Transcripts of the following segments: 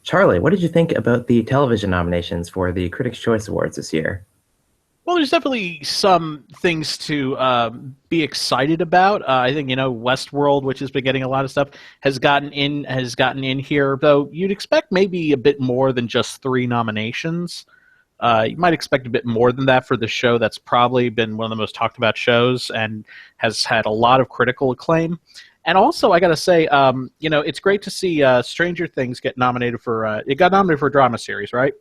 Charlie, what did you think about the television nominations for the Critics' Choice Awards this year? Well, there's definitely some things to be excited about. I think Westworld, which has been getting a lot of stuff, has gotten in here. Though you'd expect maybe a bit more than just three nominations. You might expect a bit more than that for the show that's probably been one of the most talked about shows and has had a lot of critical acclaim. And also, I got to say, it's great to see Stranger Things get nominated for. It got nominated for a drama series, right?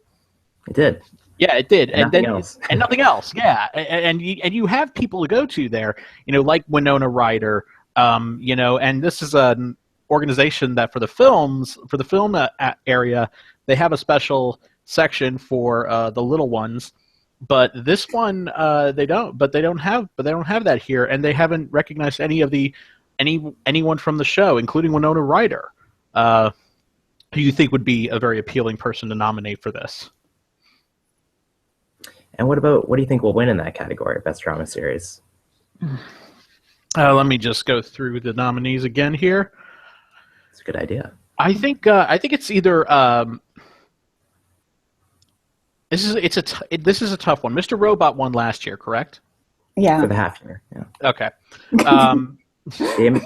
It did. Yeah, it did, And nothing else. and nothing else. Yeah, and you have people to go to there, like Winona Ryder, and this is an organization that for the film area, they have a special section for the little ones, but this one they don't. But they don't have that here, and they haven't recognized anyone from the show, including Winona Ryder, who you think would be a very appealing person to nominate for this. And what do you think will win in that category, Best Drama Series? Let me just go through the nominees again here. It's a good idea. I think it's either this is a tough one. Mr. Robot won last year, correct? Yeah. For the half year, yeah. Okay.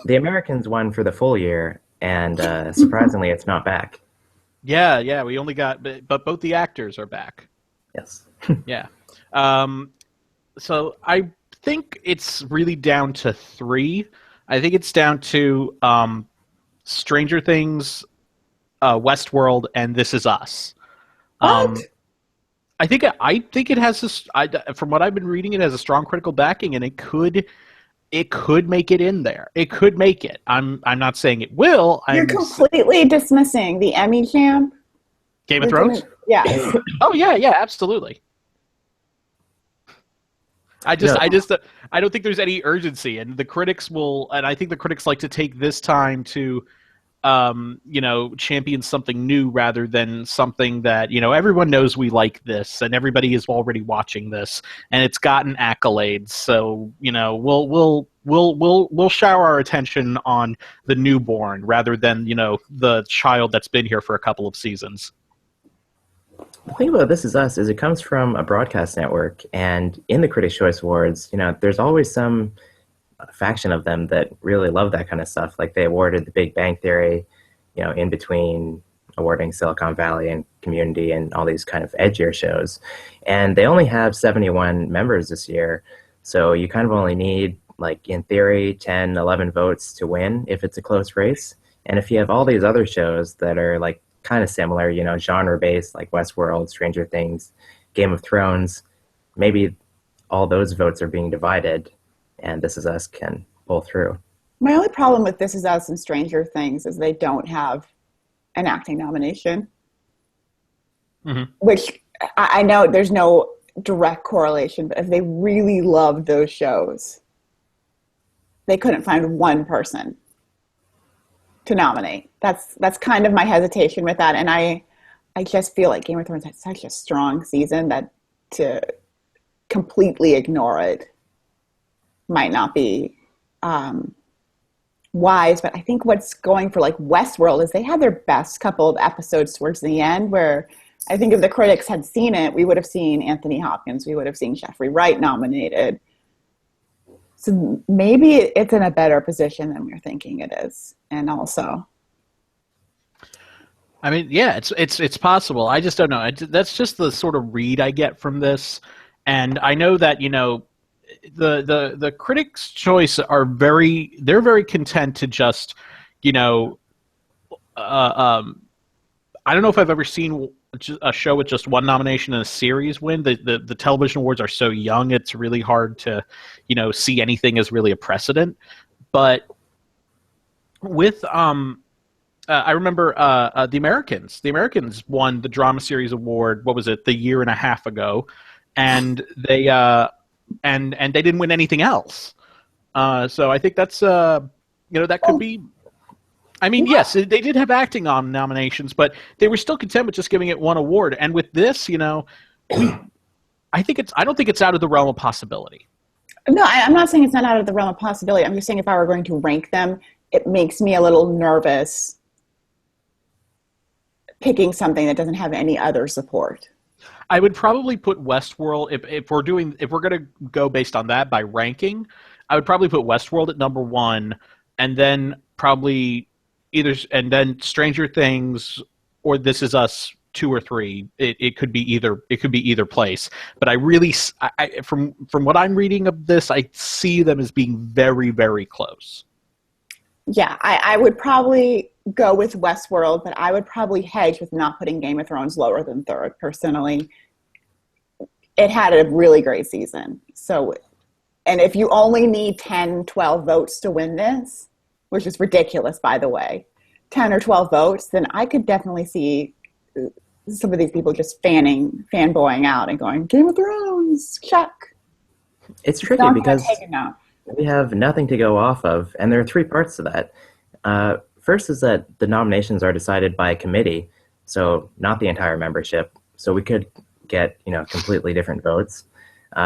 The Americans won for the full year, and surprisingly, it's not back. Yeah, we only got, but both the actors are back. Yes. Yeah. So I think it's really down to three. I think it's down to Stranger Things, Westworld, and This Is Us. What? I think it has this. From what I've been reading, it has a strong critical backing, and it could make it in there. It could make it. I'm not saying it will. You're completely dismissing the Emmy champ. Game of Thrones? Yeah. Oh yeah, absolutely. I don't think there's any urgency, and the critics will, and I think the critics like to take this time to, champion something new rather than something that everyone knows we like this, and everybody is already watching this, and it's gotten accolades. So we'll shower our attention on the newborn rather than the child that's been here for a couple of seasons. The thing about This Is Us is it comes from a broadcast network, and in the Critics' Choice Awards, there's always some faction of them that really love that kind of stuff. Like they awarded The Big Bang Theory, in between awarding Silicon Valley and Community and all these kind of edgier shows. And they only have 71 members this year, so you kind of only need, like in theory, 10, 11 votes to win if it's a close race. And if you have all these other shows that are like kind of similar, genre-based, like Westworld, Stranger Things, Game of Thrones, maybe all those votes are being divided, and This Is Us can pull through. My only problem with This Is Us and Stranger Things is they don't have an acting nomination, which I know there's no direct correlation, but if they really loved those shows, they couldn't find one person to nominate. That's kind of my hesitation with that, and I just feel like Game of Thrones had such a strong season that to completely ignore it might not be wise. But I think what's going for like Westworld is they had their best couple of episodes towards the end, where I think if the critics had seen it, we would have seen Anthony Hopkins, we would have seen Jeffrey Wright nominated. So maybe it's in a better position than we're thinking it is. And also, I mean, yeah, it's possible. I just don't know. That's just the sort of read I get from this, and I know that the critics' choice they're very content to just I don't know if I've ever seen a show with just one nomination and a series win. The television awards are so young; it's really hard to see anything as really a precedent. But with I remember the Americans. The Americans won the drama series award. What was it? The year and a half ago, and they and they didn't win anything else. So I think that's that could be. I mean, yes, they did have acting on nominations, but they were still content with just giving it one award. And with this, I don't think it's out of the realm of possibility. No, I'm not saying it's not out of the realm of possibility. I'm just saying if I were going to rank them, it makes me a little nervous picking something that doesn't have any other support. I would probably put Westworld if we're going to go based on that by ranking. I would probably put Westworld at number 1, and then probably Stranger Things or This Is Us 2 or 3. It could be either. It could be either place. But I really, from what I'm reading of this, I see them as being very, very close. Yeah, I would probably go with Westworld, but I would probably hedge with not putting Game of Thrones lower than 3rd, personally. It had a really great season. So, and if you only need 10, 12 votes to win this, which is ridiculous, by the way, 10 or 12 votes, then I could definitely see some of these people just fanboying out and going, Game of Thrones, check. It's tricky because we have nothing to go off of, and there are 3 parts to that. First is that the nominations are decided by a committee, so not the entire membership, so we could get completely different votes.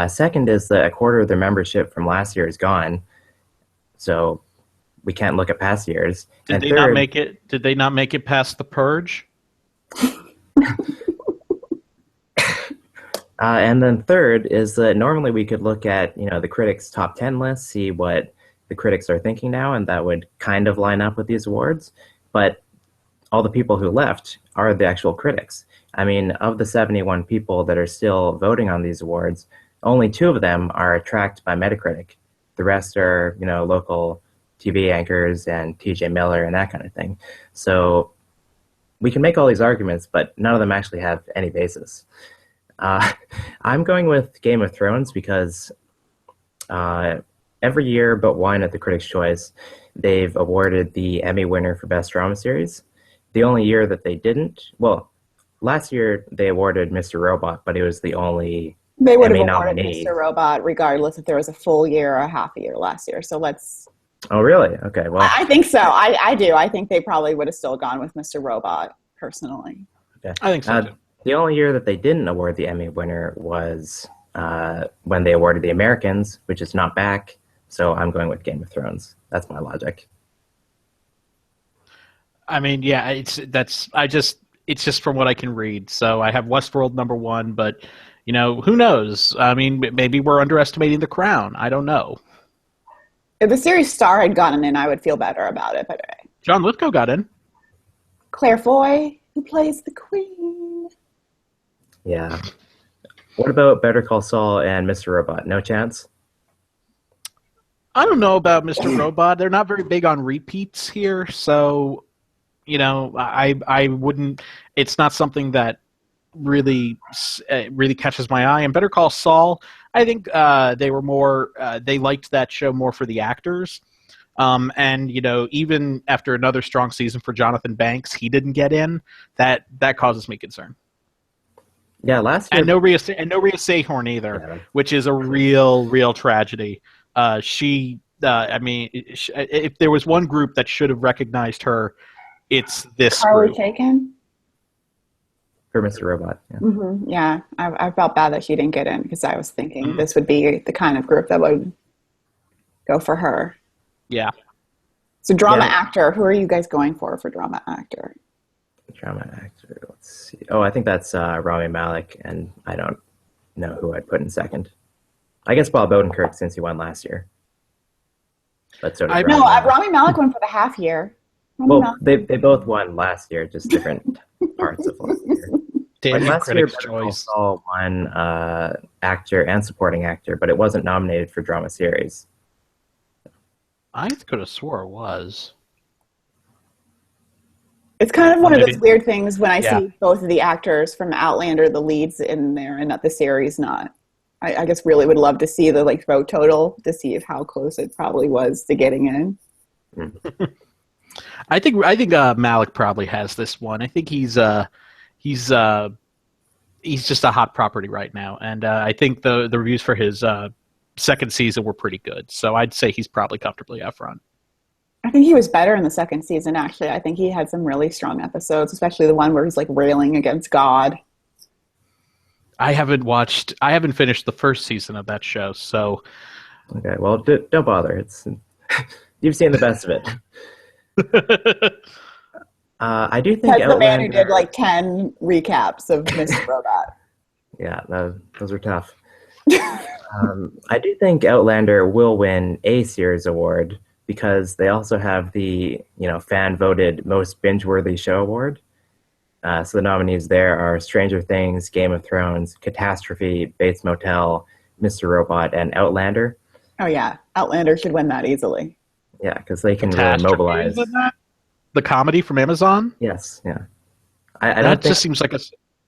Second is that a quarter of their membership from last year is gone, so we can't look at past years. Did they not make it past the purge? And then third is that normally we could look at the critics' top 10 list, see what the critics are thinking now, and that would kind of line up with these awards. But all the people who left are the actual critics. I mean, of the 71 people that are still voting on these awards, only 2 of them are tracked by Metacritic. The rest are local TV anchors and TJ Miller and that kind of thing. So we can make all these arguments, but none of them actually have any basis. I'm going with Game of Thrones because every year but one at the Critics' Choice, they've awarded the Emmy winner for Best Drama Series. The only year that they didn't, well, last year they awarded Mr. Robot, but it was the only They would have Emmy awarded nominee. Mr. Robot regardless if there was a full year or a half a year last year. So let's... Oh, really? Okay, well... I think so. I do. I think they probably would have still gone with Mr. Robot, personally. Okay. I think so, too. The only year that they didn't award the Emmy winner was when they awarded the Americans, which is not back. So I'm going with Game of Thrones. That's my logic. I mean, yeah, it's just from what I can read. So I have Westworld number 1, but who knows? I mean, maybe we're underestimating The Crown. I don't know. If the series star had gotten in, I would feel better about it. But John Lithgow got in. Claire Foy, who plays the Queen. Yeah. What about Better Call Saul and Mr. Robot? No chance? I don't know about Mr. Robot. They're not very big on repeats here, so I wouldn't. It's not something that really catches my eye. And Better Call Saul, I think they were more. They liked that show more for the actors. And even after another strong season for Jonathan Banks, he didn't get in. That causes me concern. Yeah, last year. And no Rhea Seehorn either, which is a real tragedy. If there was one group that should have recognized her, it's this Carly group. Chaikin? For Mr. Robot. Yeah. Mm-hmm. Yeah, I felt bad that she didn't get in because I was thinking this would be the kind of group that would go for her. Yeah. So drama actor, who are you guys going for drama actor? Drama actor, let's see. Oh, I think that's Rami Malek, and I don't know who I'd put in second. I guess Bob Odenkirk, since he won last year. But so does Rami Malek won for the half year. They both won last year, just different parts of last year. Last year, Better Call Saul won actor and supporting actor, but it wasn't nominated for drama series. I could have swore it was. It's kind of one of those weird things when I see both of the actors from Outlander, the leads in there, and not the series not. I just really would love to see the vote total to see how close it probably was to getting in. I think Malik probably has this one. I think he's just a hot property right now, and I think the reviews for his second season were pretty good. So I'd say he's probably comfortably up front. I think he was better in the second season, actually. I think he had some really strong episodes, especially the one where he's railing against God. I haven't finished the first season of that show, so. Okay, well, don't bother. You've seen the best of it. I do think Because the man who did Outlander. like 10 recaps of Mr. Robot. Yeah, those were tough. I do think Outlander will win a series award because they also have the fan voted most binge worthy show award. So the nominees there are Stranger Things, Game of Thrones, Catastrophe, Bates Motel, Mr. Robot, and Outlander. Oh yeah, Outlander should win that easily. Yeah, because they can really Catastrophe is mobilize. in that? The comedy from Amazon? Yes, yeah. I That don't think just seems like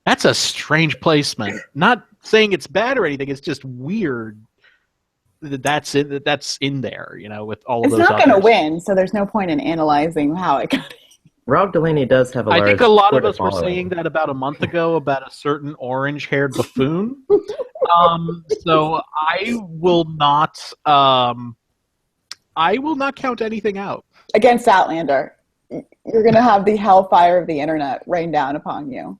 that's a strange placement. Not saying it's bad or anything. It's just weird that that's in there. With all of It's those not going to others. win, so there's no point in analyzing how it got. Rob Delaney does have a I large think a lot of Twitter us were following. saying that about a month ago about a certain orange-haired buffoon. So I will not. I will not count anything out Against Outlander. You're going to have the hellfire of the internet rain down upon you.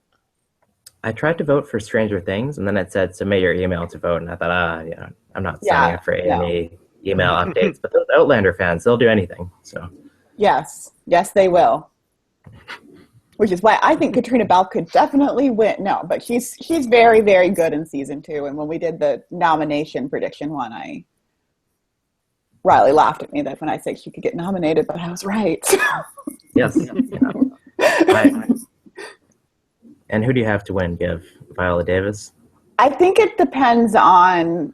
I tried to vote for Stranger Things, and then it said submit your email to vote, and I thought, I'm not signing up for any email updates. But those Outlander fans, they'll do anything. So yes, they will. Which is why I think Katrina Balfe could definitely win. No, but she's very, very good in season 2. And when we did the nomination prediction one, Riley laughed at me that when I said she could get nominated, but I was right. yes. And who do you have to win? Give Viola Davis? I think it depends on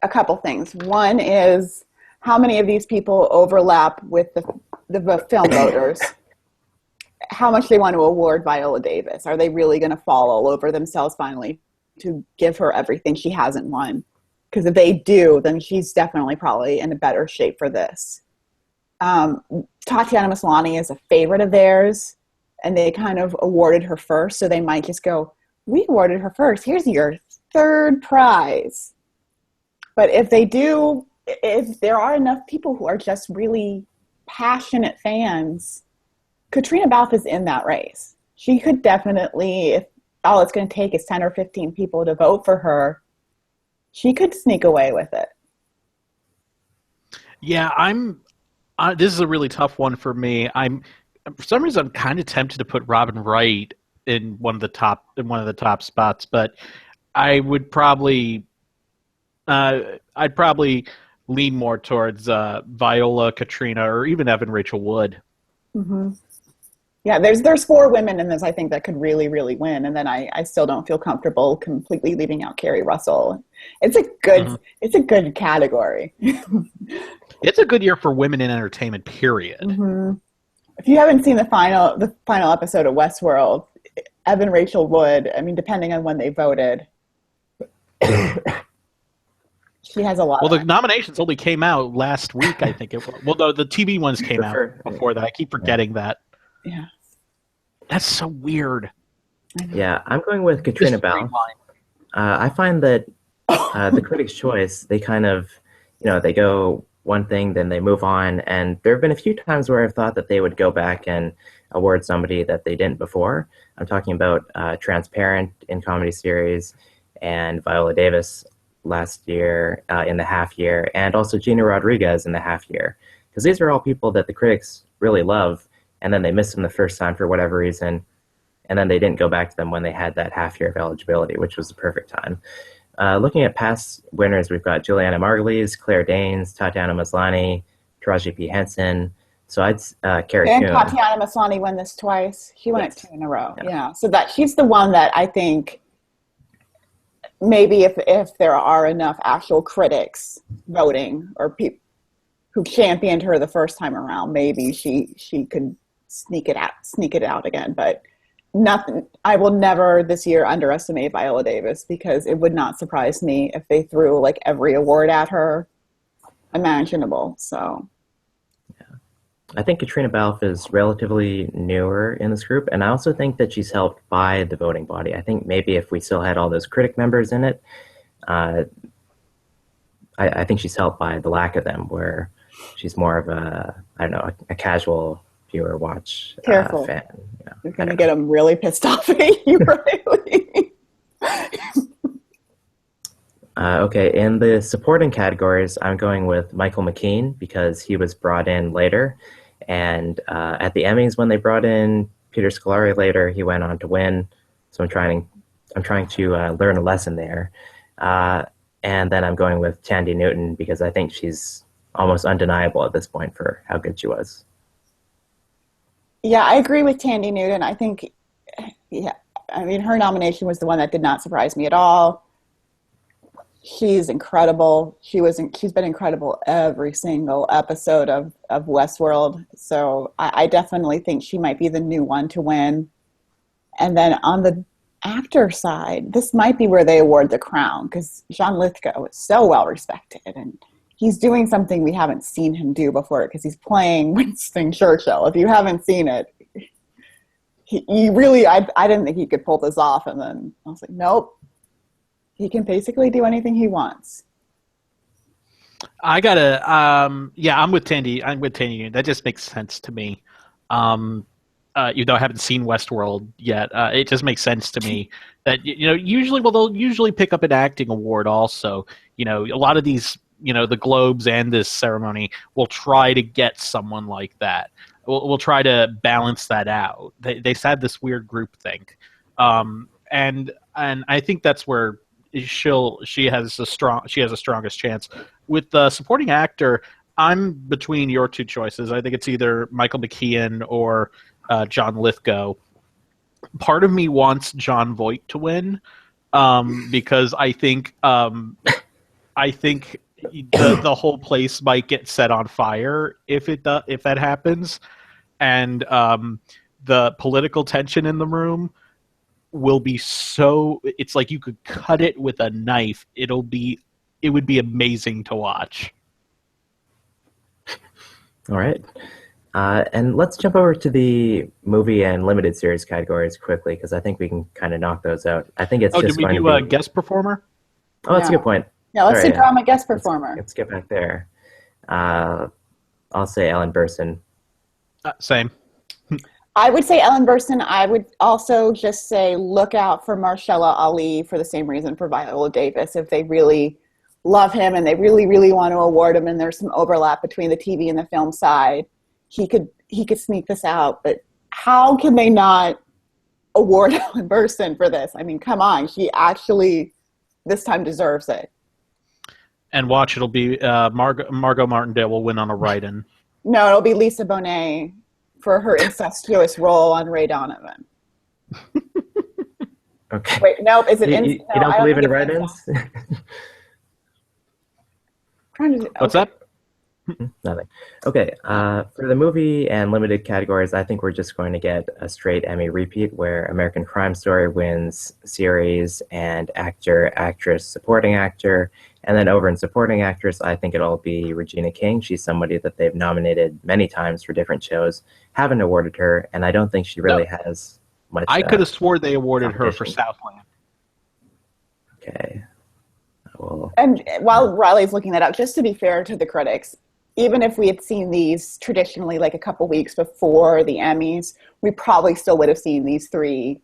a couple things. One is how many of these people overlap with the film voters. How much they want to award Viola Davis. Are they really going to fall all over themselves finally to give her everything she hasn't won? Because if they do, then she's definitely probably in a better shape for this. Tatiana Maslany is a favorite of theirs, and they kind of awarded her first, so they might just go, we awarded her first. Here's your third prize. But if they do, if there are enough people who are just really passionate fans, Katrina Balfe is in that race. She could definitely, if all it's going to take is 10 or 15 people to vote for her, she could sneak away with it. Yeah, this is a really tough one for me. For some reason I'm kind of tempted to put Robin Wright in one of the top spots, but I would probably I'd probably lean more towards Viola, Katrina, or even Evan Rachel Wood. Mm-hmm. Yeah, there's 4 women in this, I think, that could really, really win, and then I still don't feel comfortable completely leaving out Kerry Russell. It's a good category. It's a good year for women in entertainment, period. Mm-hmm. If you haven't seen the final episode of Westworld, Evan Rachel Wood, I mean, depending on when they voted, she has a lot. Well, the nominations only came out last week, I think. Well, no, the TV ones came out before that. I keep forgetting that. Yeah. That's so weird. Yeah, I'm going with Katrina Balfe. I find that the Critics' Choice, they kind of, they go one thing, then they move on. And there have been a few times where I've thought that they would go back and award somebody that they didn't before. I'm talking about Transparent in comedy series and Viola Davis last year in the half year, and also Gina Rodriguez in the half year. Because these are all people that the critics really love, and then they missed them the first time for whatever reason, and then they didn't go back to them when they had that half year of eligibility, which was the perfect time. Looking at past winners, we've got Juliana Margulies, Claire Danes, Tatiana Maslany, Taraji P. Henson. So I'd Carrie Coon. And Tatiana Maslany won this twice. She won it 2 in a row. Yeah. So that she's the one that I think maybe if there are enough actual critics voting or people who championed her the first time around, maybe she could sneak it out again. But nothing. I will never this year underestimate Viola Davis, because it would not surprise me if they threw like every award at her imaginable. So I think Katrina Balfe is relatively newer in this group, and I also think that she's helped by the voting body. I think maybe if we still had all those critic members in it, I think she's helped by the lack of them, where she's more of a casual viewer watch careful. Fan. You're going to get them really pissed off at you, Riley. Okay, in the supporting categories, I'm going with Michael McKean because he was brought in later, And at the Emmys, when they brought in Peter Scolari later, he went on to win. So I'm trying to learn a lesson there. And then I'm going with Thandie Newton because I think she's almost undeniable at this point for how good she was. Yeah, I agree with Thandie Newton. I think, yeah, I mean, her nomination was the one that did not surprise me at all. She's incredible. She's been incredible every single episode of Westworld. So I definitely think she might be the new one to win. And then on the actor side, this might be where they award the crown because John Lithgow is so well respected and he's doing something we haven't seen him do before because he's playing Winston Churchill. If you haven't seen it, he really, I didn't think he could pull this off. And then I was like, nope, he can basically do anything he wants. I gotta, yeah, I'm with Thandie. That just makes sense to me. Even though I haven't seen Westworld yet, it just makes sense to me that, they'll usually pick up an acting award also. A lot of these, the Globes and this ceremony will try to get someone like that. We'll try to balance that out. They had this weird groupthink. And I think that's where she has the strongest chance. With the supporting actor, I'm between your two choices. I think it's either Michael McKean or John Lithgow. Part of me wants Jon Voight to win because I think the whole place might get set on fire if that happens, and the political tension in the room will be so. It's like you could cut it with a knife. It would be amazing to watch. All right. And let's jump over to the movie and limited series categories quickly because I think we can kind of knock those out. I think it's just did we do a guest performer? Oh, that's a good point. Yeah, let's do drama guest performer. Let's get back there. I'll say Ellen Burstyn. Same. I would say Ellen Burstyn. I would also just say look out for Mahershala Ali for the same reason for Viola Davis. If they really love him and they really, really want to award him and there's some overlap between the TV and the film side, he could sneak this out. But how can they not award Ellen Burstyn for this? I mean, come on. She actually this time deserves it. And watch, it'll be Margot Martindale will win on a write-in. No, it'll be Lisa Bonet for her incestuous role on Ray Donovan. Okay. Wait, nope. Is it? You don't believe in write-ins? What's that? Nothing. Okay. For the movie and limited categories, I think we're just going to get a straight Emmy repeat where American Crime Story wins series and actor, actress, supporting actor. And then over in supporting actress, I think it'll be Regina King. She's somebody that they've nominated many times for different shows, haven't awarded her, and I don't think she really has much. I could have swore they awarded her for Southland. Okay. And while Riley's looking that up, just to be fair to the critics, even if we had seen these traditionally like a couple weeks before the Emmys, we probably still would have seen these three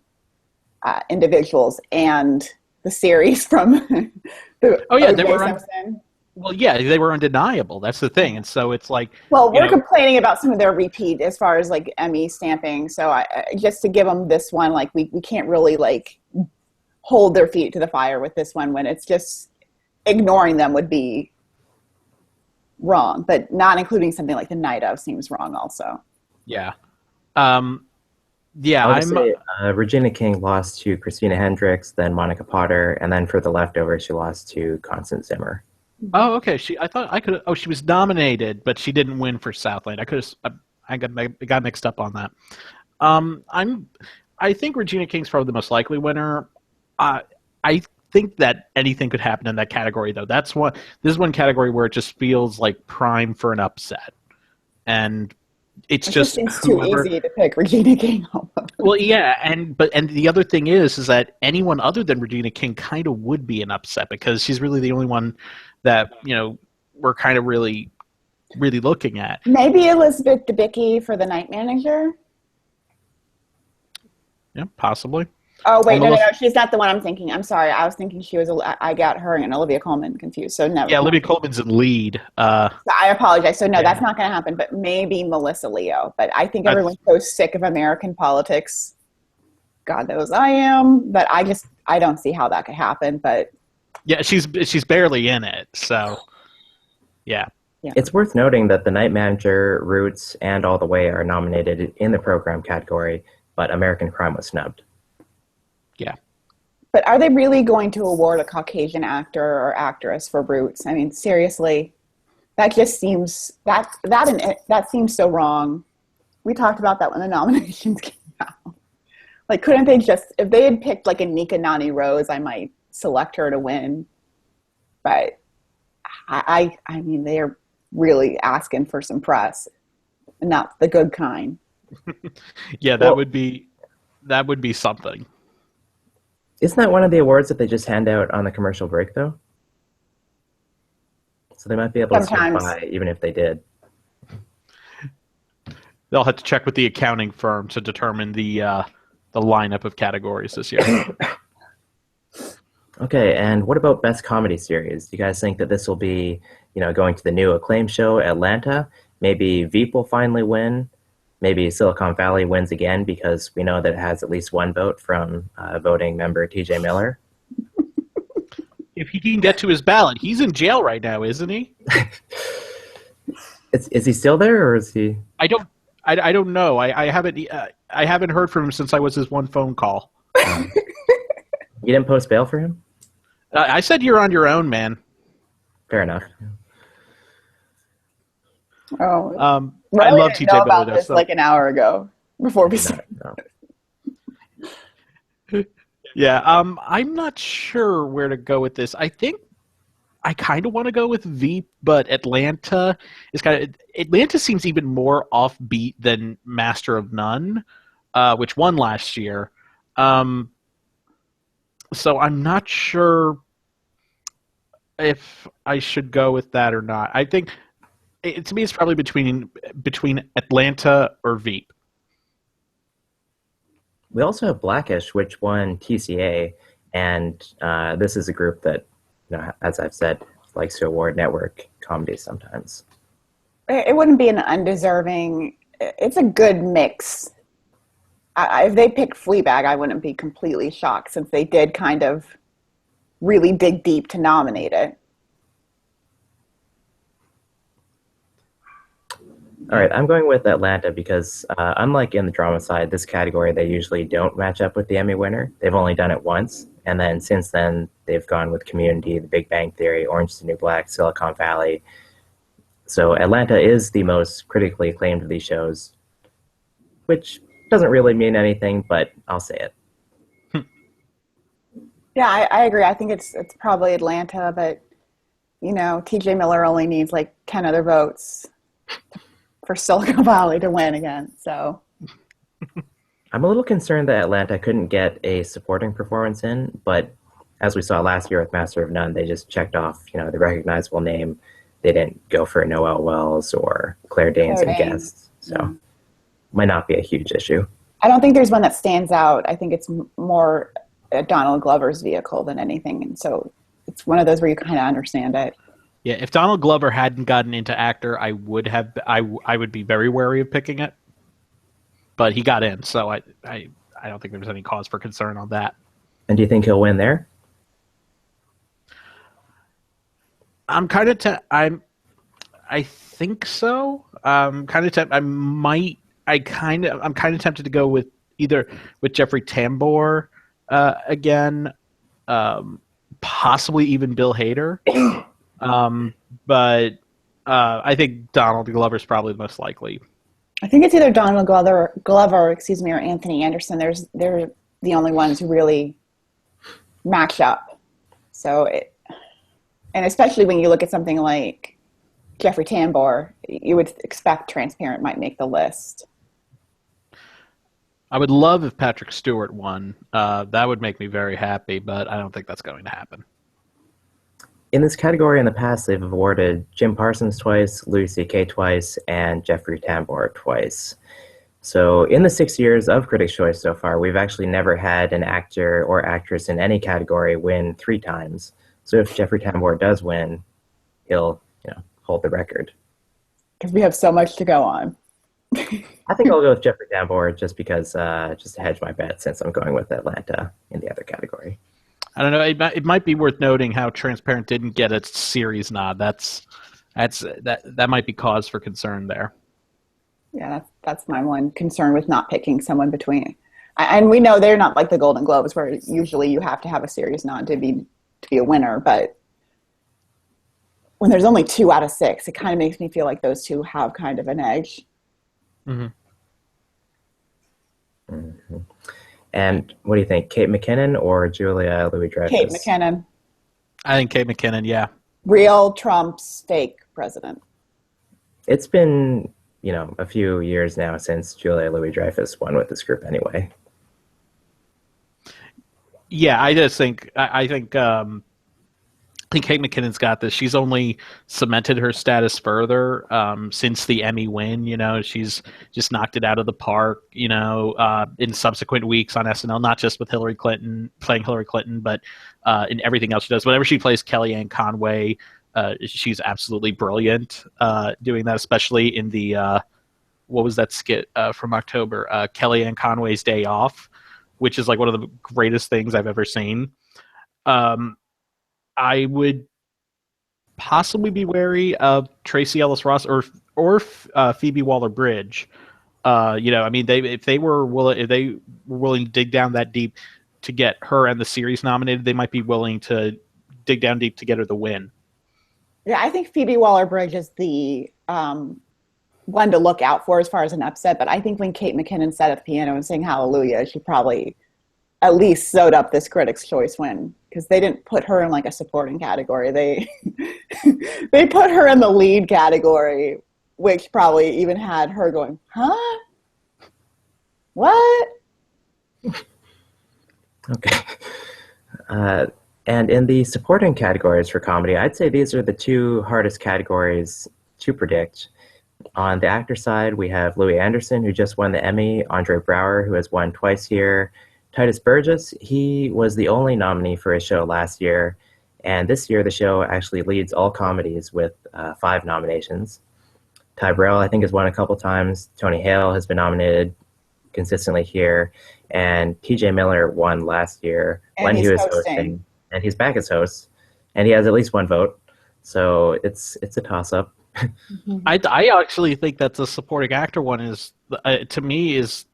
individuals and the series from they were they were undeniable. That's the thing. And so it's like, well, we're complaining about some of their repeat as far as like Emmy stamping. So I just to give them this one, like we can't really like hold their feet to the fire with this one when it's just ignoring them would be wrong, but not including something like The Night Of seems wrong also. Yeah. Regina King lost to Christina Hendricks, then Monica Potter, and then for the leftovers, she lost to Constance Zimmer. Oh, okay. She was nominated, but she didn't win for Southland. I got mixed up on that. I think Regina King's probably the most likely winner. I think that anything could happen in that category, though. This is one category where it just feels like prime for an upset, and it just seems too easy to pick Regina King. Well, yeah, and the other thing is that anyone other than Regina King kind of would be an upset because she's really the only one that we're kind of really, really looking at. Maybe Elizabeth Debicki for The Night Manager. Yeah, possibly. Oh Well, wait, no, she's not the one I'm thinking. I'm sorry, I was thinking she was. I got her and Olivia Colman confused. So no, yeah, Olivia Colman's in lead. I apologize. So no, Yeah. that's not going to happen. But maybe Melissa Leo. But I think That's- everyone's so sick of American politics. God knows I am. But I don't see how that could happen. But yeah, she's barely in it. So yeah. It's worth noting that The Night Manager, Roots, and All the Way are nominated in the program category, but American Crime was snubbed. Yeah. But are they really going to award a Caucasian actor or actress for Roots? I mean, seriously, that just seems that seems so wrong. We talked about that when the nominations came out. Like, couldn't they just, if they had picked like a Nika Nani Rose, I might select her to win. But I mean, they're really asking for some press, and not the good kind. Yeah, that would be something. Isn't that one of the awards that they just hand out on the commercial break, though? So they might be able to slip by, even if they did. They'll have to check with the accounting firm to determine the lineup of categories this year. Okay, and what about Best Comedy Series? Do you guys think that this will be, going to the new acclaim show, Atlanta? Maybe Veep will finally win? Maybe Silicon Valley wins again because we know that it has at least one vote from voting member TJ Miller? If he can get to his ballot, he's in jail right now, isn't he? Is he still there, or is he? I don't know. I haven't heard from him since I was his one phone call. You didn't post bail for him? I said you're on your own, man. Fair enough. Oh, I love TJ Miller. About this like an hour ago before we started. No. Yeah, I'm not sure where to go with this. I think I kind of want to go with Veep, but Atlanta seems even more offbeat than Master of None, which won last year. So I'm not sure if I should go with that or not. I think to me it's probably between Atlanta or Veep. We also have Blackish, which won TCA, and this is a group that, as I've said, likes to award network comedies sometimes. It wouldn't be an undeserving. It's a good mix. If they picked Fleabag, I wouldn't be completely shocked, since they did kind of really dig deep to nominate it. All right, I'm going with Atlanta because unlike in the drama side, this category, they usually don't match up with the Emmy winner. They've only done it once. And then since then, they've gone with Community, The Big Bang Theory, Orange is the New Black, Silicon Valley. So Atlanta is the most critically acclaimed of these shows, which doesn't really mean anything, but I'll say it. Yeah, I agree. I think it's probably Atlanta, but, TJ Miller only needs like 10 other votes for Silicon Valley to win again. So I'm a little concerned that Atlanta couldn't get a supporting performance in, but as we saw last year with Master of None, they just checked off, the recognizable name. They didn't go for Noelle Wells or Claire Danes and guests. So might not be a huge issue. I don't think there's one that stands out. I think it's more Donald Glover's vehicle than anything. And so it's one of those where you kind of understand it. Yeah, if Donald Glover hadn't gotten into actor, I would be very wary of picking it. But he got in, so I don't think there's any cause for concern on that. And do you think he'll win there? I'm kind of I think so. I'm kind of tempted to go with either with Jeffrey Tambor again, possibly even Bill Hader. But I think Donald Glover's probably the most likely. I think it's either Donald Glover, or Anthony Anderson. They're the only ones who really match up. So, and especially when you look at something like Jeffrey Tambor, you would expect Transparent might make the list. I would love if Patrick Stewart won. That would make me very happy, but I don't think that's going to happen. In this category in the past, they've awarded Jim Parsons twice, Louis C.K. twice, and Jeffrey Tambor twice. So in the 6 years of Critics' Choice so far, we've actually never had an actor or actress in any category win 3 times. So if Jeffrey Tambor does win, he'll hold the record. Because we have so much to go on. I think I'll go with Jeffrey Tambor just because, just to hedge my bet, since I'm going with Atlanta in the other category. I don't know. It might be worth noting how Transparent didn't get a series nod. That might be cause for concern there. Yeah, that's my one concern with not picking someone between. And we know they're not like the Golden Globes, where usually you have to have a series nod to be a winner. But when there's only 2 out of 6, it kind of makes me feel like those two have kind of an edge. Mm-hmm. Mm-hmm. And what do you think, Kate McKinnon or Julia Louis-Dreyfus? Kate McKinnon. I think Kate McKinnon, yeah. Real Trump's fake president. It's been, a few years now since Julia Louis-Dreyfus won with this group anyway. Yeah, I just think I think Kate McKinnon's got this. She's only cemented her status further since the Emmy win. She's just knocked it out of the park. In subsequent weeks on SNL, not just with playing Hillary Clinton, but in everything else she does. Whenever she plays Kellyanne Conway, she's absolutely brilliant doing that. Especially in the what was that skit from October? Kellyanne Conway's Day Off, which is like one of the greatest things I've ever seen. I would possibly be wary of Tracee Ellis Ross or Phoebe Waller-Bridge. If they were willing to dig down that deep to get her and the series nominated, they might be willing to dig down deep to get her the win. Yeah, I think Phoebe Waller-Bridge is the one to look out for as far as an upset. But I think when Kate McKinnon sat at the piano and sang Hallelujah, she probably at least sewed up this Critics' Choice win, because they didn't put her in like a supporting category. They they put her in the lead category, which probably even had her going, huh? What? Okay. And in the supporting categories for comedy, I'd say these are the 2 hardest categories to predict. On the actor side, we have Louis Anderson, who just won the Emmy, Andre Braugher, who has won twice here, Titus Burgess, he was the only nominee for his show last year, and this year the show actually leads all comedies with 5 nominations. Ty Burrell, I think, has won a couple times. Tony Hale has been nominated consistently here, and TJ Miller won last year when he was hosting, and he's back as host, and he has at least 1 vote, so it's a toss-up. I actually think that the supporting actor one is, to me, is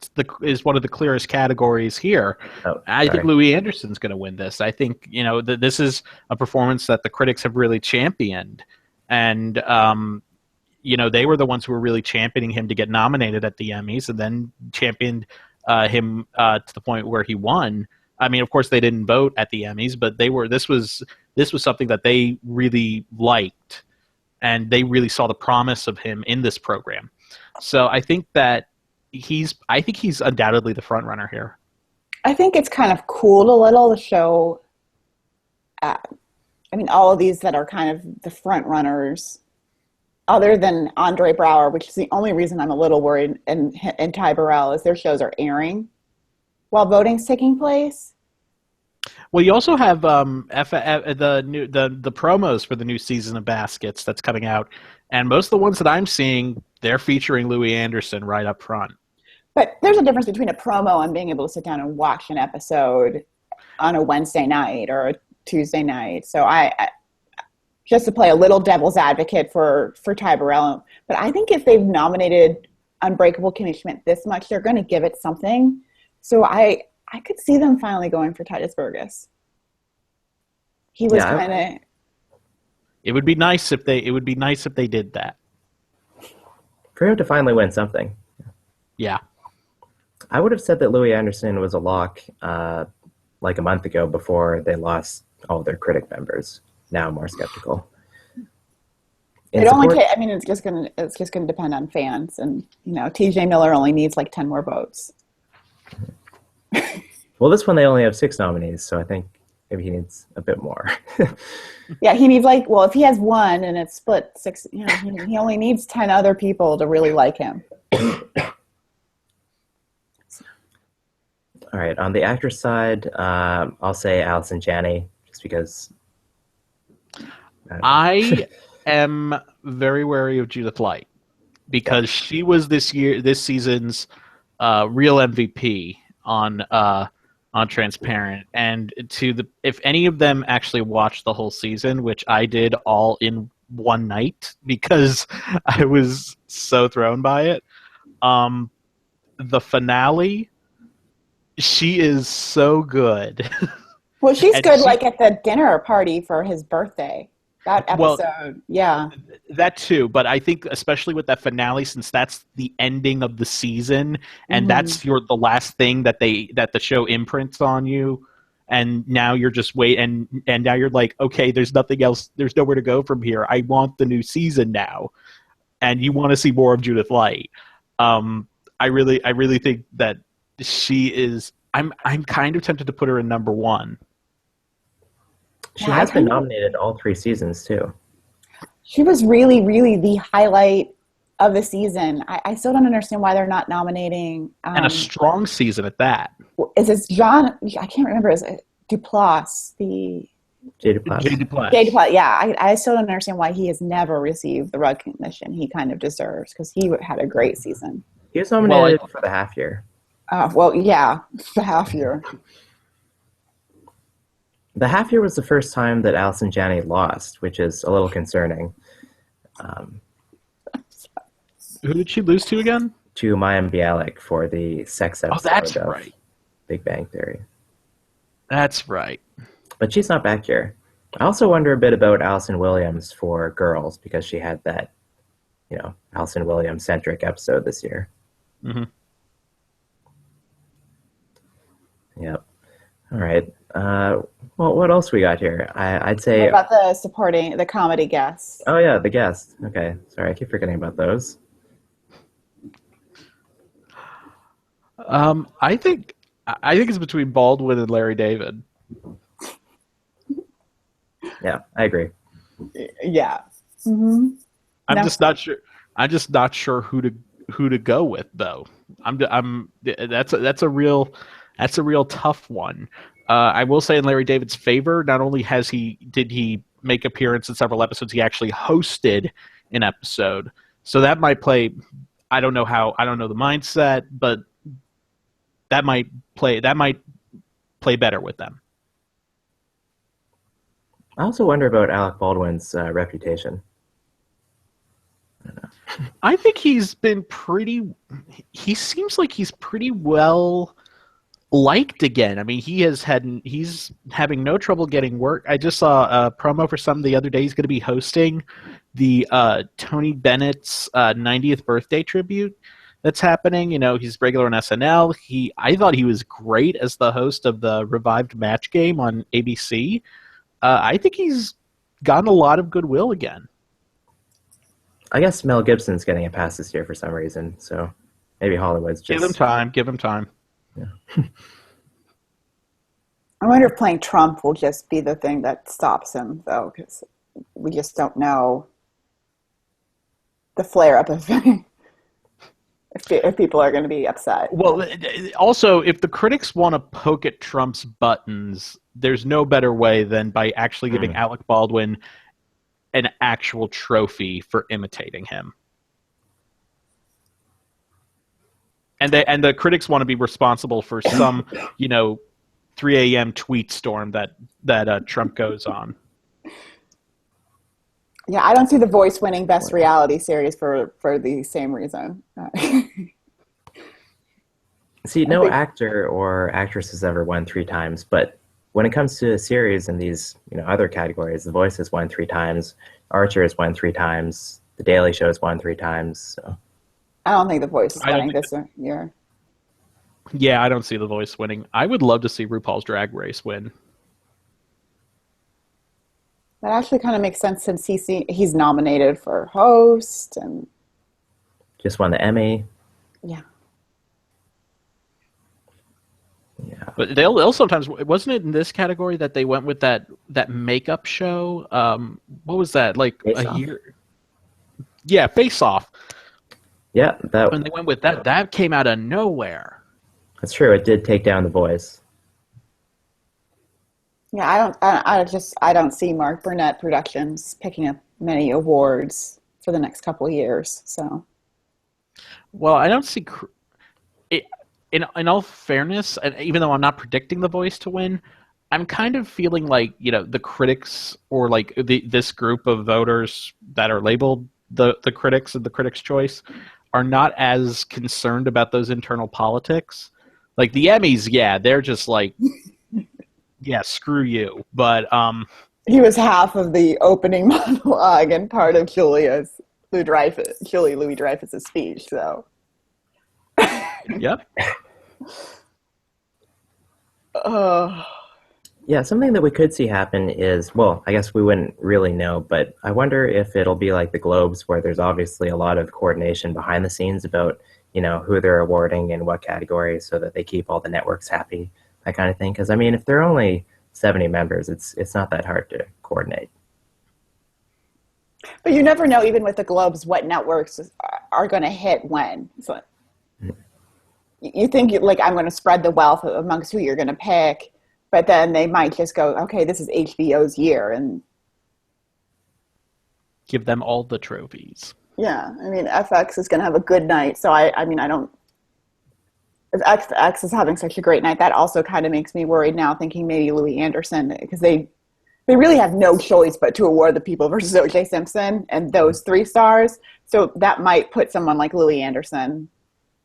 one of the clearest categories here. I think Louis Anderson's going to win this. I think this is a performance that the critics have really championed, and they were the ones who were really championing him to get nominated at the Emmys, and then championed him to the point where he won. I mean, of course, they didn't vote at the Emmys, but this was something that they really liked. And they really saw the promise of him in this program. So I think that he's undoubtedly the front runner here. I think it's kind of cool to show, all of these that are kind of the front runners, other than Andre Braugher, which is the only reason I'm a little worried, and Ty Burrell, is their shows are airing while voting's taking place. Well, you also have the promos for the new season of Baskets that's coming out, and most of the ones that I'm seeing, they're featuring Louis Anderson right up front. But there's a difference between a promo and being able to sit down and watch an episode on a Wednesday night or a Tuesday night. So I just to play a little devil's advocate for Ty Burrell, but I think if they've nominated Unbreakable Kimmy Schmidt this much, they're going to give it something. So I could see them finally going for Titus Burgess. He was kind of. It would be nice if they did that. For him to finally win something. Yeah. I would have said that Louis Anderson was a lock like a month ago before they lost all their critic members. Now I'm more skeptical. It's just gonna depend on fans, and TJ Miller only needs like 10 more votes. Well, this one they only have 6 nominees, so I think maybe he needs a bit more. Yeah, he needs if he has 1 and it's split 6, he only needs 10 other people to really like him. All right, on the actress side, I'll say Allison Janney, just because. I am very wary of Judith Light because she was this season's real MVP on Transparent, and if any of them actually watched the whole season, which I did all in one night because I was so thrown by it. The finale, she is so good. Well, she's good like at the dinner party for his birthday. That episode, yeah. That too, but I think especially with that finale, since that's the ending of the season, and that's the last thing that the show imprints on you, and now you're just and now you're like, okay, there's nothing else, there's nowhere to go from here. I want the new season now, and you want to see more of Judith Light. I really think that she is. I'm kind of tempted to put her in number one. She has been nominated all 3 seasons, too. She was really, really the highlight of the season. I still don't understand why they're not nominating. And a strong season at that. Is it John? I can't remember. Is it Duplass? Jay Duplass. Jay Duplass, yeah. I still don't understand why he has never received the recognition he kind of deserves, because he had a great season. He was nominated for the half year. Yeah, the half year. The half year was the first time that Allison Janney lost, which is a little concerning. Who did she lose to again? To Mayim Bialik for the sex episode that's of right. Big Bang Theory. That's right. But she's not back here. I also wonder a bit about Allison Williams for Girls, because she had that, Allison Williams-centric episode this year. Mm-hmm. Yep. All right. Well, what else we got here? I'd say... What about the comedy guests? Oh, yeah, the guests. Okay. Sorry, I keep forgetting about those. I think it's between Baldwin and Larry David. Yeah, I agree. Yeah. Mm-hmm. I'm just not sure who to go with, though. That's a real tough one. I will say in Larry David's favor, not only did he make appearance in several episodes, he actually hosted an episode. So that might play. I don't know the mindset, but that might play better with them. I also wonder about Alec Baldwin's reputation. I don't know. I think he's been he seems like he's pretty well liked again. I mean, he's having no trouble getting work. I just saw a promo for something the other day. He's going to be hosting the Tony Bennett's 90th birthday tribute that's happening. He's regular on SNL. I thought he was great as the host of the revived Match Game on ABC. I think he's gotten a lot of goodwill again. I guess Mel Gibson's getting a pass this year for some reason, so maybe Hollywood's just... Give him time. Yeah. I wonder if playing Trump will just be the thing that stops him, though, because we just don't know the flare-up of if people are going to be upset. Well, also, if the critics want to poke at Trump's buttons, there's no better way than by actually giving Alec Baldwin an actual trophy for imitating him. And the critics want to be responsible for some, 3 a.m. tweet storm that Trump goes on. Yeah, I don't see The Voice winning Best Reality Series for the same reason. See, no actor or actress has ever won 3 times, but when it comes to a series in these other categories, The Voice has won 3 times, Archer has won 3 times, The Daily Show has won 3 times. So. I don't think The Voice is winning this year. Yeah, I don't see The Voice winning. I would love to see RuPaul's Drag Race win. That actually kind of makes sense since he's nominated for host and just won the Emmy. Yeah. Yeah. But they'll sometimes, wasn't it in this category that they went with that makeup show? What was that, like Face a Off. year? Yeah, Face Off. Yeah, When they went with that came out of nowhere. That's true. It did take down The Voice. Yeah, I don't see Mark Burnett Productions picking up many awards for the next couple of years. So Well, I don't see it, in all fairness, and even though I'm not predicting The Voice to win, I'm kind of feeling like, the critics, or like this group of voters that are labeled the critics of the Critics' Choice, are not as concerned about those internal politics. Like the Emmys, yeah, they're just like, yeah, screw you. But he was half of the opening monologue and part of Julie Louis-Dreyfus's speech. So, yep. Yeah, something that we could see happen is, well, I guess we wouldn't really know, but I wonder if it'll be like the Globes, where there's obviously a lot of coordination behind the scenes about, who they're awarding and what categories, so that they keep all the networks happy, that kind of thing. Because, I mean, if there are only 70 members, it's not that hard to coordinate. but you never know, even with the Globes, what networks are going to hit when. So you think, like, I'm going to spread the wealth amongst who you're going to pick, but then they might just go, okay, this is HBO's year, and Give them all the trophies. yeah, I mean, FX is going to have a good night. So I mean, I don't. If X is having such a great night, that also kind of makes me worried now, thinking maybe Louis Anderson, because they really have no choice but to award The People versus O.J. Simpson and those 3 stars. So that might put someone like Louis Anderson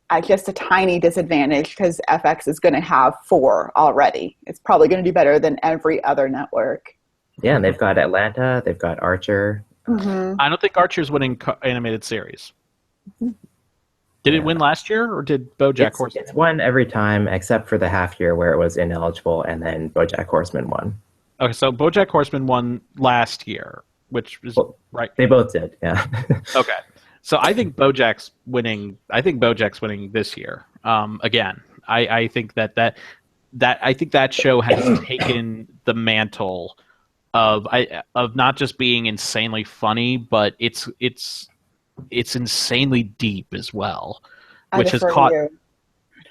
at just a tiny disadvantage, because FX is going to have 4 already. It's probably going to do better than every other network. Yeah, and they've got Atlanta, they've got Archer. Mm-hmm. I don't think Archer's winning animated series. Did it win last year, or did BoJack Horseman? It's won every time except for the half year where it was ineligible, and then BoJack Horseman won. Okay, so BoJack Horseman won last year, which is right. They both did, yeah. Okay, so I think BoJack's winning. I think BoJack's winning this year. Again, I think that I think that show has taken the mantle of not just being insanely funny, but it's insanely deep as well, which has caught.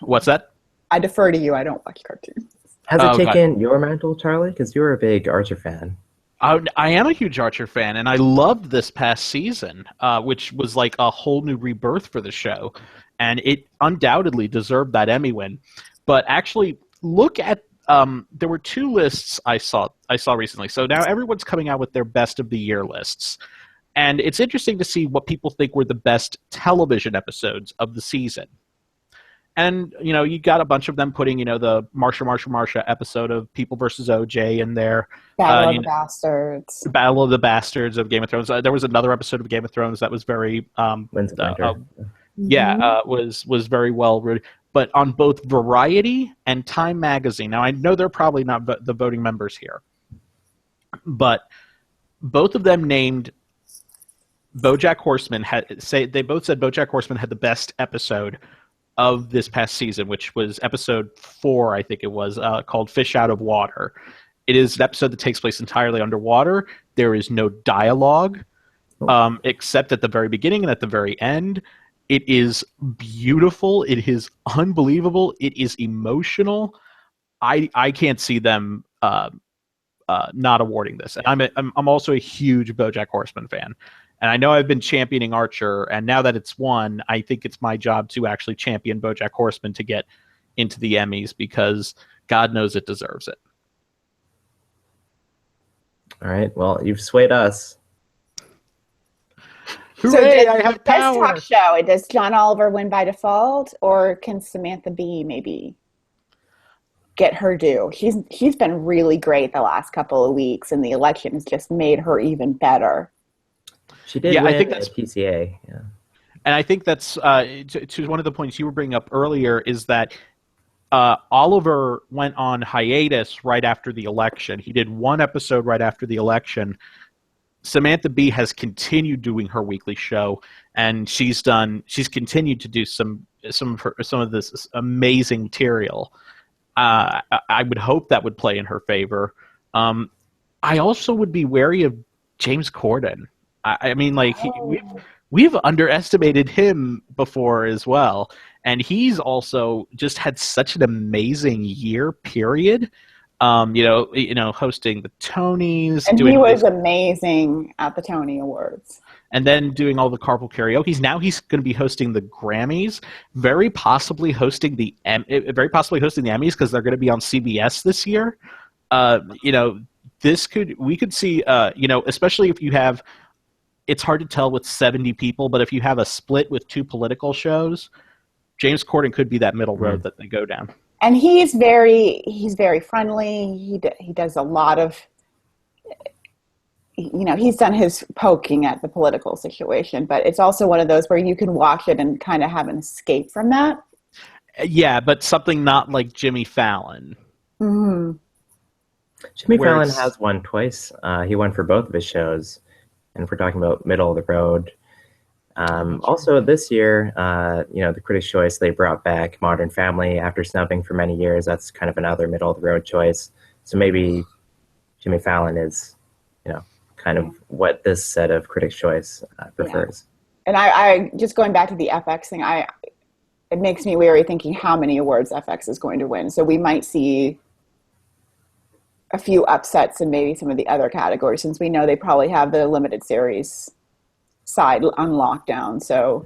What's that? I defer to you. I don't watch cartoons. Has it taken your mantle, Charlie? Because you're a big Archer fan. I am a huge Archer fan, and I loved this past season, which was like a whole new rebirth for the show, and it undoubtedly deserved that Emmy win. But actually, look at there were 2 lists I saw recently. So now everyone's coming out with their best of the year lists. And it's interesting to see what people think were the best television episodes of the season. And, you got a bunch of them putting, the Marsha episode of People versus OJ in there. Battle of the Bastards. Battle of the Bastards of Game of Thrones. There was another episode of Game of Thrones that was very, was very well written. But on both Variety and Time Magazine. Now, I know they're probably not the voting members here, but both of them named BoJack Horseman they both said BoJack Horseman had the best episode of this past season, which was episode 4, I think it was, called Fish Out of Water. It is an episode that takes place entirely underwater. There is no dialogue, except at the very beginning and at the very end. It is beautiful. It is unbelievable. It is emotional. I can't see them not awarding this. And I'm also a huge BoJack Horseman fan. And I know I've been championing Archer, and now that it's won, I think it's my job to actually champion BoJack Horseman to get into the Emmys, because God knows it deserves it. All right. Well, you've swayed us. Hooray, I have power. Best talk show. Does John Oliver win by default, or can Samantha Bee maybe get her due? She's been really great the last couple of weeks, and the election has just made her even better. She did win, I think that's PCA. Yeah. And I think that's to one of the points you were bringing up earlier, is that Oliver went on hiatus right after the election. He did 1 episode right after the election. Samantha Bee has continued doing her weekly show, and she's continued to do some of this amazing material. I would hope that would play in her favor. I also would be wary of James Corden. I mean, like, we've underestimated him before as well, and he's also just had such an amazing year. Period. Hosting the Tonys, and he was amazing at the Tony Awards, and then doing all the carpool karaoke's. Now he's going to be hosting the Grammys, very possibly hosting the Emmys because they're going to be on CBS this year. We could see, especially if you have. It's hard to tell with 70 people, but if you have a split with 2 political shows, James Corden could be that middle road that they go down. And he's very friendly. He does a lot of, he's done his poking at the political situation, but it's also one of those where you can watch it and kind of have an escape from that. Yeah, but something not like Jimmy Fallon. Mm-hmm. Jimmy Fallon has won twice. He won for both of his shows. And if we're talking about middle of the road. Also this year, the Critics' Choice, they brought back Modern Family after snubbing for many years. That's kind of another middle of the road choice. So maybe Jimmy Fallon is, kind of what this set of Critics' Choice prefers. Yeah. And I just going back to the FX thing, it makes me wary thinking how many awards FX is going to win. So we might see a few upsets in maybe some of the other categories, since we know they probably have the limited series side on lockdown. So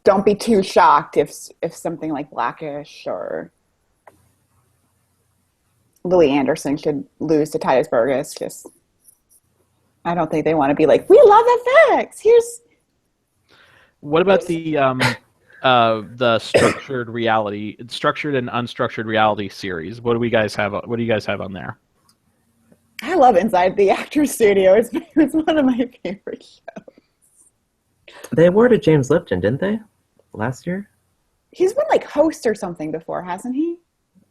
don't be too shocked if something like Blackish or Louis Anderson should lose to Titus Burgess. Just, I don't think they want to be like, we love FX. What about the structured and unstructured reality series? What do you guys have on there? I love Inside the Actors Studio. It's one of my favorite shows. They awarded James Lipton, didn't they? Last year? He's been like host or something before, hasn't he?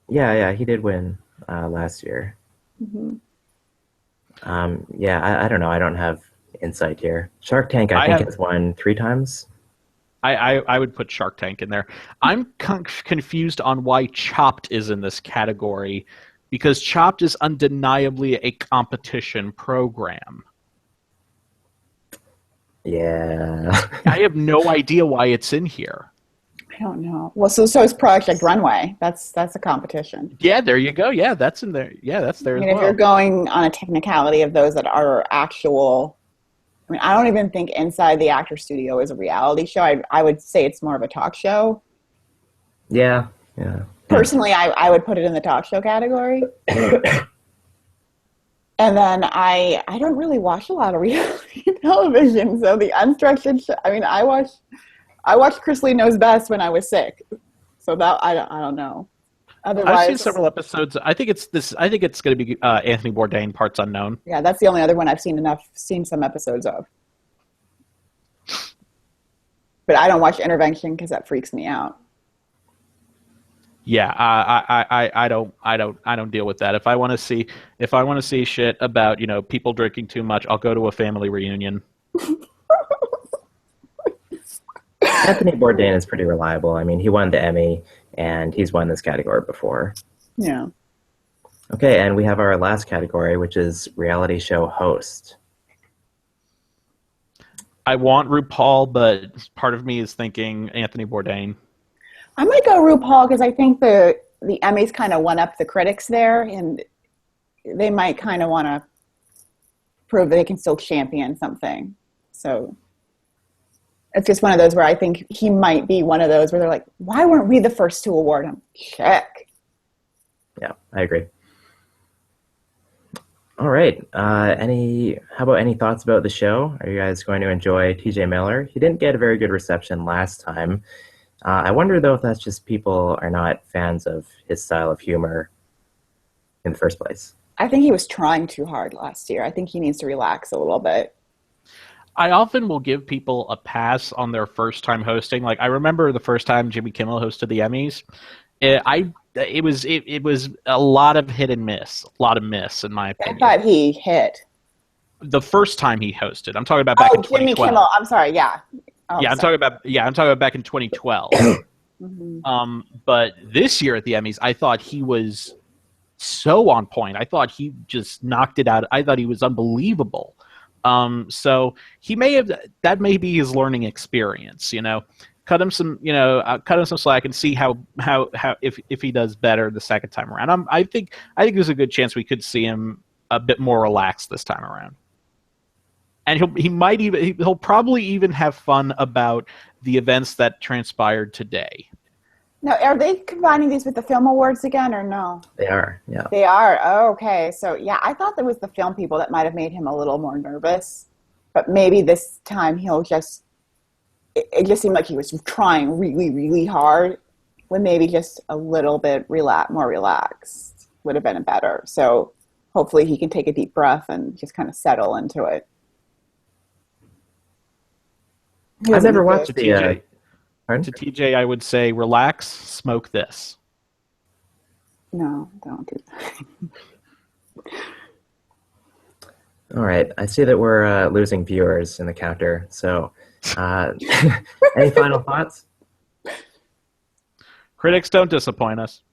Yeah, he did win last year. Mm-hmm. I don't know. I don't have insight here. Shark Tank, I think, has won 3 times. I would put Shark Tank in there. I'm confused on why Chopped is in this category, because Chopped is undeniably a competition program. Yeah. I have no idea why it's in here. I don't know. Well, so is Project Runway. That's a competition. Yeah, there you go. Yeah, that's in there. Yeah, that's there as well. If you're going on a technicality of those that are actual... I don't even think Inside the Actors Studio is a reality show. I would say it's more of a talk show. Yeah. Personally, I would put it in the talk show category. And then I don't really watch a lot of reality television. So the unstructured show, I watched Chris Lee Knows Best when I was sick. So that I don't know. Otherwise, I've seen several episodes. I think it's going to be Anthony Bourdain, Parts Unknown. Yeah, that's the only other one I've seen some episodes of. But I don't watch Intervention because that freaks me out. Yeah, I don't deal with that. If I want to see shit about people drinking too much, I'll go to a family reunion. Anthony Bourdain is pretty reliable. He won the Emmy, and he's won this category before. Yeah. Okay, and we have our last category, which is reality show host. I want RuPaul, but part of me is thinking Anthony Bourdain. I might go RuPaul because I think the Emmys kind of one up the critics there, and they might kind of want to prove that they can still champion something. So it's just one of those where I think he might be one of those where they're like, why weren't we the first to award him? Check. Yeah, I agree. All right. How about any thoughts about the show? Are you guys going to enjoy TJ Miller? He didn't get a very good reception last time. I wonder, though, if that's just people are not fans of his style of humor in the first place. I think he was trying too hard last year. I think he needs to relax a little bit. I often will give people a pass on their first time hosting. Like, I remember the first time Jimmy Kimmel hosted the Emmys. It was a lot of hit and miss, in my opinion. I thought he hit the first time he hosted. I'm talking about back in 2012. Jimmy Kimmel. I'm sorry. Yeah. I'm talking about back in 2012. Mm-hmm. But this year at the Emmys, I thought he was so on point. I thought he just knocked it out. I thought he was unbelievable. So that may be his learning experience, cut him some, cut him some slack and see how if he does better the second time around. I think there's a good chance we could see him a bit more relaxed this time around. And he'll probably even have fun about the events that transpired today. Now, are they combining these with the film awards again, or no? They are, yeah. They are. Oh, okay. So, yeah, I thought that was the film people that might have made him a little more nervous. But maybe this time he'll just... It just seemed like he was trying really, really hard, when maybe just a little bit more relaxed would have been better. So hopefully he can take a deep breath and just kind of settle into it. I've never watched the... To TJ, I would say, relax, smoke this. No, don't do that. All right. I see that we're losing viewers in the counter. So any final thoughts? Critics don't disappoint us.